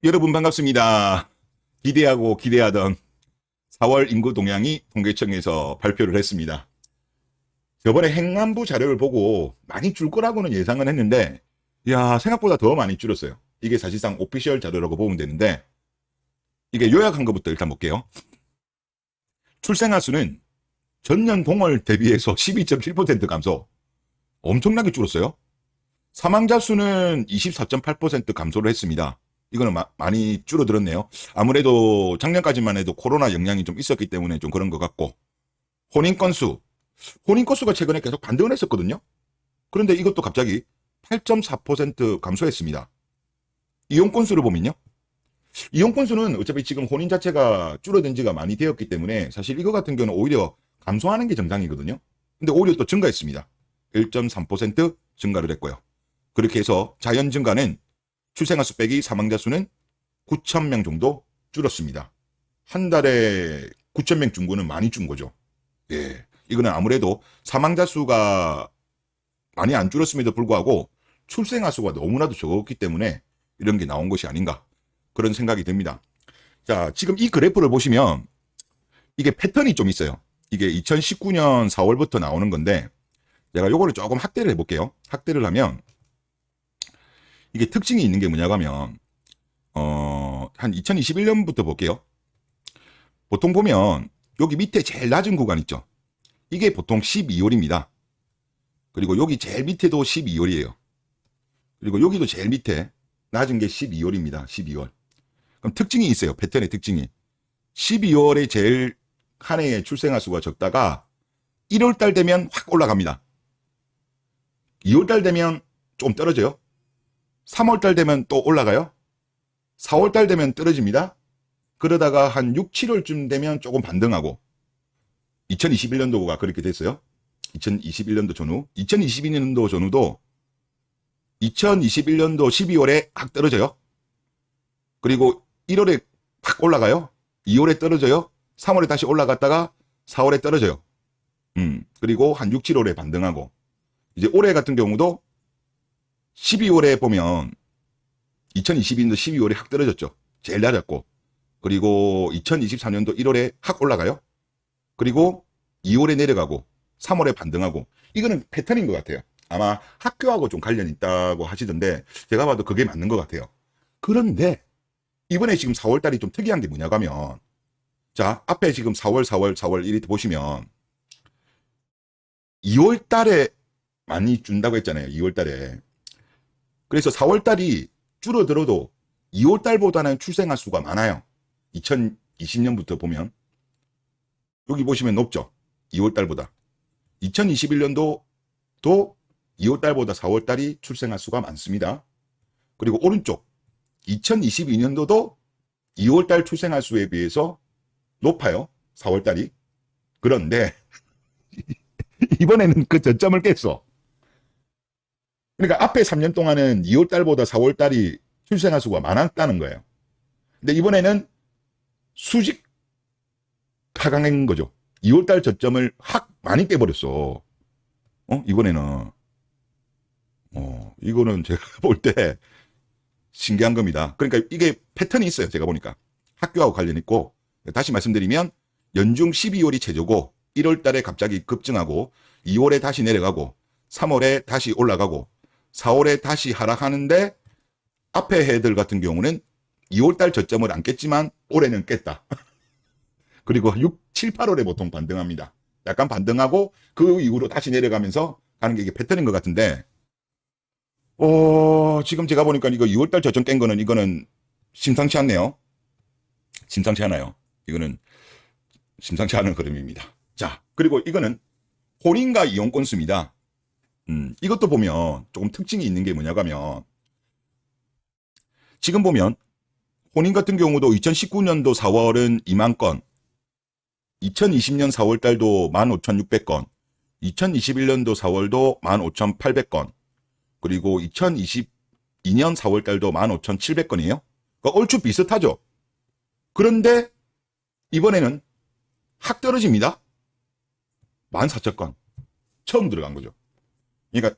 여러분 반갑습니다. 기대하고 기대하던 4월 인구 동향이 통계청에서 발표를 했습니다. 저번에 행안부 자료를 보고 많이 줄 거라고는 예상은 했는데, 생각보다 더 많이 줄었어요. 이게 사실상 오피셜 자료라고 보면 되는데, 이게 요약한 것부터 일단 볼게요. 출생아 수는 전년 동월 대비해서 12.7% 감소. 엄청나게 줄었어요. 사망자 수는 24.8% 감소를 했습니다. 이거는 많이 줄어들었네요. 아무래도 작년까지만 해도 코로나 영향이 좀 있었기 때문에 좀 그런 것 같고, 혼인 건수가 최근에 계속 반등을 했었거든요. 그런데 이것도 갑자기 8.4% 감소했습니다. 이용 건수를 보면요. 이용 건수는 어차피 지금 혼인 자체가 줄어든 지가 많이 되었기 때문에 사실 이거 같은 경우는 오히려 감소하는 게 정상이거든요. 근데 오히려 또 증가했습니다. 1.3% 증가를 했고요. 그렇게 해서 자연 증가는 출생아 수 빼기 사망자 수는 9,000명 정도 줄었습니다. 한 달에 9,000명 준 거는 많이 준 거죠. 예. 이거는 아무래도 사망자 수가 많이 안 줄었음에도 불구하고 출생아 수가 너무나도 적었기 때문에 이런 게 나온 것이 아닌가. 그런 생각이 듭니다. 자, 지금 이 그래프를 보시면 이게 패턴이 좀 있어요. 이게 2019년 4월부터 나오는 건데 제가 요거를 조금 확대를 해볼게요. 확대를 하면 이게 특징이 있는 게 뭐냐고 하면 한 2021년부터 볼게요. 보통 보면 여기 밑에 제일 낮은 구간 있죠. 이게 보통 12월입니다. 그리고 여기 제일 밑에도 12월이에요. 그리고 여기도 제일 밑에 낮은 게 12월입니다. 12월. 그럼 특징이 있어요. 패턴의 특징이. 12월에 제일 한 해의 출생아 수가 적다가 1월달 되면 확 올라갑니다. 2월달 되면 좀 떨어져요. 3월달 되면 또 올라가요. 4월달 되면 떨어집니다. 그러다가 한 6, 7월쯤 되면 조금 반등하고 2021년도가 그렇게 됐어요. 2021년도 전후. 2022년도 전후도 2021년도 12월에 확 떨어져요. 그리고 1월에 확 올라가요. 2월에 떨어져요. 3월에 다시 올라갔다가 4월에 떨어져요. 그리고 한 6, 7월에 반등하고 이제 올해 같은 경우도 12월에 보면 2022년도 12월에 확 떨어졌죠. 제일 낮았고. 그리고 2024년도 1월에 확 올라가요. 그리고 2월에 내려가고 3월에 반등하고. 이거는 패턴인 것 같아요. 아마 학교하고 좀 관련이 있다고 하시던데 제가 봐도 그게 맞는 것 같아요. 그런데 이번에 지금 4월달이 좀 특이한 게 뭐냐고 하면, 자, 앞에 지금 4월 이렇게 보시면 2월달에 많이 준다고 했잖아요. 2월달에. 그래서 4월달이 줄어들어도 2월달보다는 출생아 수가 많아요. 2020년부터 보면. 여기 보시면 높죠. 2월달보다. 2021년도도 2월달보다 4월달이 출생아 수가 많습니다. 그리고 오른쪽 2022년도도 2월달 출생아 수에 비해서 높아요. 4월달이. 그런데 이번에는 그 저점을 깼어. 그러니까 앞에 3년 동안은 2월달보다 4월달이 출생아 수가 많았다는 거예요. 근데 이번에는 수직 하강한 거죠. 2월달 저점을 확 많이 깨버렸어. 이번에는. 이거는 제가 볼 때 신기한 겁니다. 그러니까 이게 패턴이 있어요. 제가 보니까. 학교하고 관련 있고, 다시 말씀드리면 연중 12월이 최저고 1월 달에 갑자기 급증하고 2월에 다시 내려가고 3월에 다시 올라가고 4월에 다시 하락하는데 앞에 해들 같은 경우는 2월 달 저점을 안 깼지만 올해는 깼다. 그리고 6, 7, 8월에 보통 반등합니다. 약간 반등하고 그 이후로 다시 내려가면서 가는 게 이게 패턴인 것 같은데, 지금 제가 보니까 이거 2월 달 저점 깬 거는 이거는 심상치 않네요. 심상치 않아요. 이거는 심상치 않은 흐름입니다. 자, 그리고 이거는 혼인과 이용 건수입니다. 이것도 보면 조금 특징이 있는 게 뭐냐고 하면, 지금 보면 혼인 같은 경우도 2019년도 4월은 2만 건, 2020년 4월 달도 15,600건, 2021년도 4월도 15,800건, 그리고 2022년 4월 달도 15,700건이에요. 그러니까 얼추 비슷하죠. 그런데 이번에는 확 떨어집니다. 14,000건. 처음 들어간 거죠. 그러니까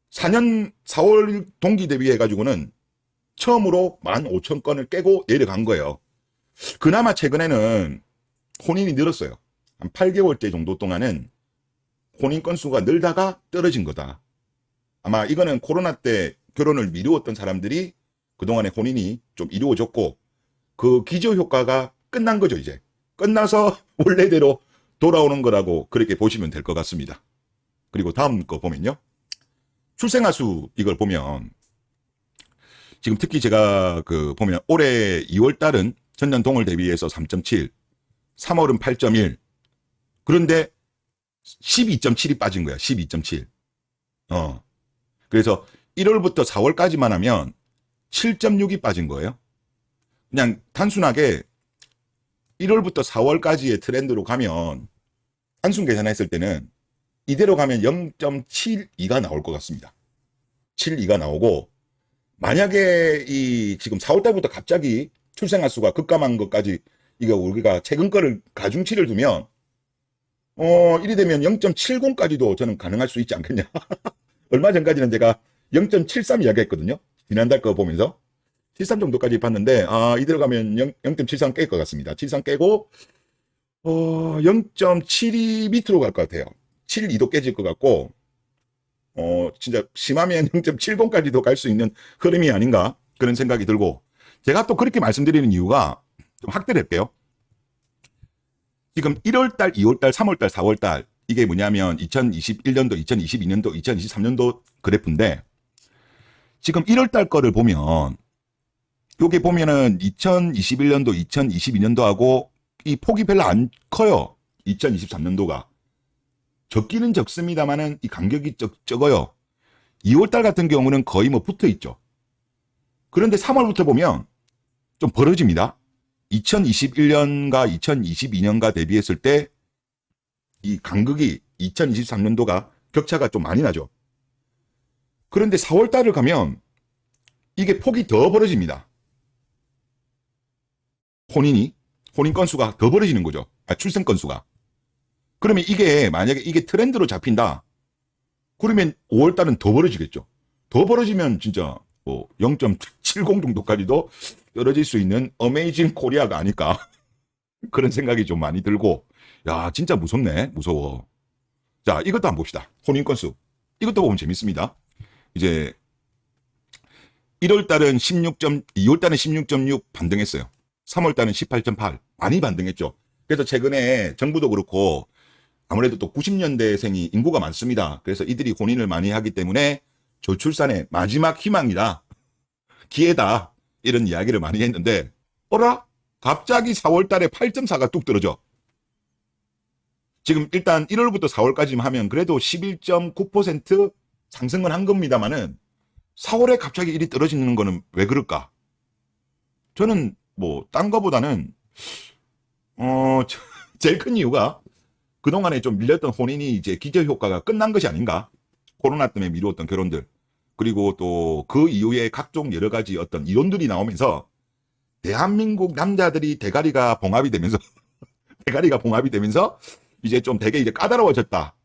4년 4월 동기 대비해 가지고는 처음으로 15,000건을 깨고 내려간 거예요. 그나마 최근에는 혼인이 늘었어요. 한 8개월째 정도 동안은 혼인 건수가 늘다가 떨어진 거다. 아마 이거는 코로나 때 결혼을 미루었던 사람들이 그동안에 혼인이 좀 이루어졌고 그 기저효과가 끝난 거죠. 이제 끝나서 원래대로 돌아오는 거라고 그렇게 보시면 될 것 같습니다. 그리고 다음 거 보면요. 출생아 수 이걸 보면 지금 특히 제가 보면 올해 2월 달은 전년 동월 대비해서 3.7, 3월은 8.1. 그런데 12.7이 빠진 거야. 12.7. 그래서 1월부터 4월까지만 하면 7.6이 빠진 거예요. 그냥 단순하게 1월부터 4월까지의 트렌드로 가면 단순 계산했을 때는 이대로 가면 0.72가 나올 것 같습니다. 72가 나오고 만약에 이 지금 4월달부터 갑자기 출생아 수가 급감한 것까지 이거 우리가 최근 거를 가중치를 두면 이리 되면 0.70까지도 저는 가능할 수 있지 않겠냐. 얼마 전까지는 제가 0.73 이야기했거든요. 지난달 거 보면서 73 정도까지 봤는데 이대로 가면 0.73 깰 것 같습니다. 73 깨고 0.72 밑으로 갈 것 같아요. 72도 깨질 것 같고 진짜 심하면 0.70까지도 갈 수 있는 흐름이 아닌가 그런 생각이 들고 제가 또 그렇게 말씀드리는 이유가 좀 확대를 할게요. 지금 1월달, 2월달, 3월달, 4월달 이게 뭐냐면 2021년도, 2022년도, 2023년도 그래프인데 지금 1월달 거를 보면 요게 보면은 2021년도, 2022년도하고 이 폭이 별로 안 커요. 2023년도가. 적기는 적습니다만은 이 간격이 적어요. 2월달 같은 경우는 거의 뭐 붙어 있죠. 그런데 3월부터 보면 좀 벌어집니다. 2021년과 2022년과 대비했을 때 이 간극이 2023년도가 격차가 좀 많이 나죠. 그런데 4월달을 가면 이게 폭이 더 벌어집니다. 혼인 건수가 더 벌어지는 거죠. 출생 건수가. 그러면 이게 만약에 이게 트렌드로 잡힌다. 그러면 5월달은 더 벌어지겠죠. 더 벌어지면 진짜 뭐 0.70 정도까지도 떨어질 수 있는 어메이징 코리아가 아닐까. 그런 생각이 좀 많이 들고 야 진짜 무섭네. 무서워. 자 이것도 한번 봅시다. 혼인 건수. 이것도 보면 재밌습니다. 이제 1월달은 2월달은 16.6 반등했어요. 3월달은 18.8 많이 반등했죠. 그래서 최근에 정부도 그렇고 아무래도 또 90년대생이 인구가 많습니다. 그래서 이들이 혼인을 많이 하기 때문에 저출산의 마지막 희망이다. 기회다. 이런 이야기를 많이 했는데 어라? 갑자기 4월달에 8.4가 뚝 떨어져. 지금 일단 1월부터 4월까지만 하면 그래도 11.9% 상승은 한 겁니다만은 4월에 갑자기 일이 떨어지는 거는 왜 그럴까? 저는 뭐 딴 거보다는 제일 큰 이유가 그동안에 좀 밀렸던 혼인이 이제 기저효과가 끝난 것이 아닌가? 코로나 때문에 미루었던 결혼들. 그리고 또 그 이후에 각종 여러 가지 어떤 이론들이 나오면서 대한민국 남자들이 대가리가 봉합이 되면서 이제 좀 되게 이제 까다로워졌다.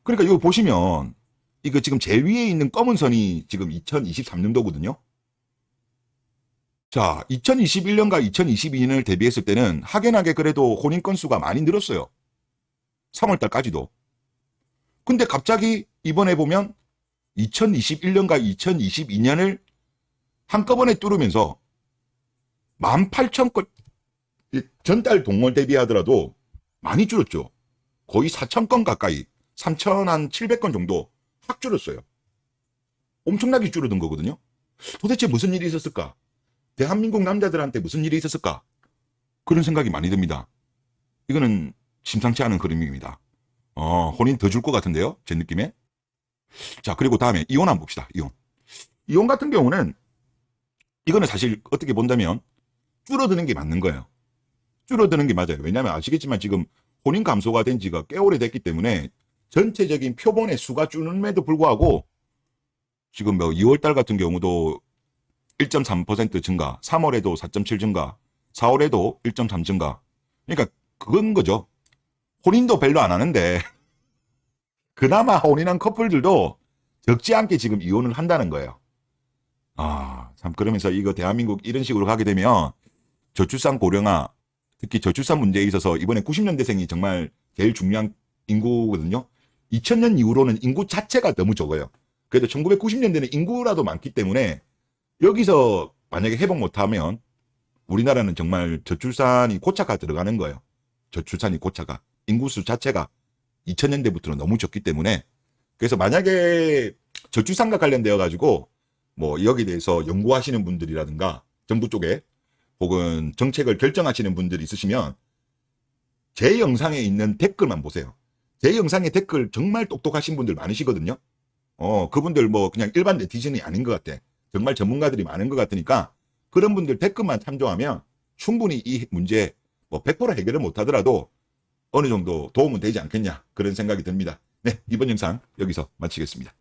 그러니까 이거 보시면 이거 지금 제일 위에 있는 검은 선이 지금 2023년도거든요. 자, 2021년과 2022년을 대비했을 때는 확연하게 그래도 혼인 건수가 많이 늘었어요. 3월달까지도. 근데 갑자기 이번에 보면 2021년과 2022년을 한꺼번에 뚫으면서 18,000건 전달 동월 대비하더라도 많이 줄었죠. 거의 4,000건 가까이 3,700건 정도 확 줄었어요. 엄청나게 줄어든 거거든요. 도대체 무슨 일이 있었을까? 대한민국 남자들한테 무슨 일이 있었을까? 그런 생각이 많이 듭니다. 이거는 심상치 않은 그림입니다. 혼인 더 줄 것 같은데요? 제 느낌에. 자, 그리고 다음에 이혼 한번 봅시다. 이혼 같은 경우는 이거는 사실 어떻게 본다면 줄어드는 게 맞는 거예요. 줄어드는 게 맞아요. 왜냐하면 아시겠지만 지금 혼인 감소가 된 지가 꽤 오래됐기 때문에 전체적인 표본의 수가 줄음에도 불구하고 지금 뭐 2월달 같은 경우도 1.3% 증가, 3월에도 4.7 증가, 4월에도 1.3 증가. 그러니까 그건 거죠. 혼인도 별로 안 하는데 그나마 혼인한 커플들도 적지 않게 지금 이혼을 한다는 거예요. 참 그러면서 이거 대한민국 이런 식으로 가게 되면 저출산 고령화, 특히 저출산 문제에 있어서 이번에 90년대생이 정말 제일 중요한 인구거든요. 2000년 이후로는 인구 자체가 너무 적어요. 그래도 1990년대는 인구라도 많기 때문에 여기서 만약에 회복 못하면 우리나라는 정말 저출산이 고차가 들어가는 거예요. 저출산이 고차가. 인구수 자체가 2000년대부터는 너무 적기 때문에 그래서 만약에 저출산과 관련되어 가지고 뭐 여기에 대해서 연구하시는 분들이라든가 정부 쪽에 혹은 정책을 결정하시는 분들이 있으시면 제 영상에 있는 댓글만 보세요. 제 영상에 댓글 정말 똑똑하신 분들 많으시거든요. 그분들 뭐 그냥 일반 네티즌이 아닌 것 같아. 정말 전문가들이 많은 것 같으니까 그런 분들 댓글만 참조하면 충분히 이 문제 뭐 100% 해결을 못하더라도 어느 정도 도움은 되지 않겠냐 그런 생각이 듭니다. 네, 이번 영상 여기서 마치겠습니다.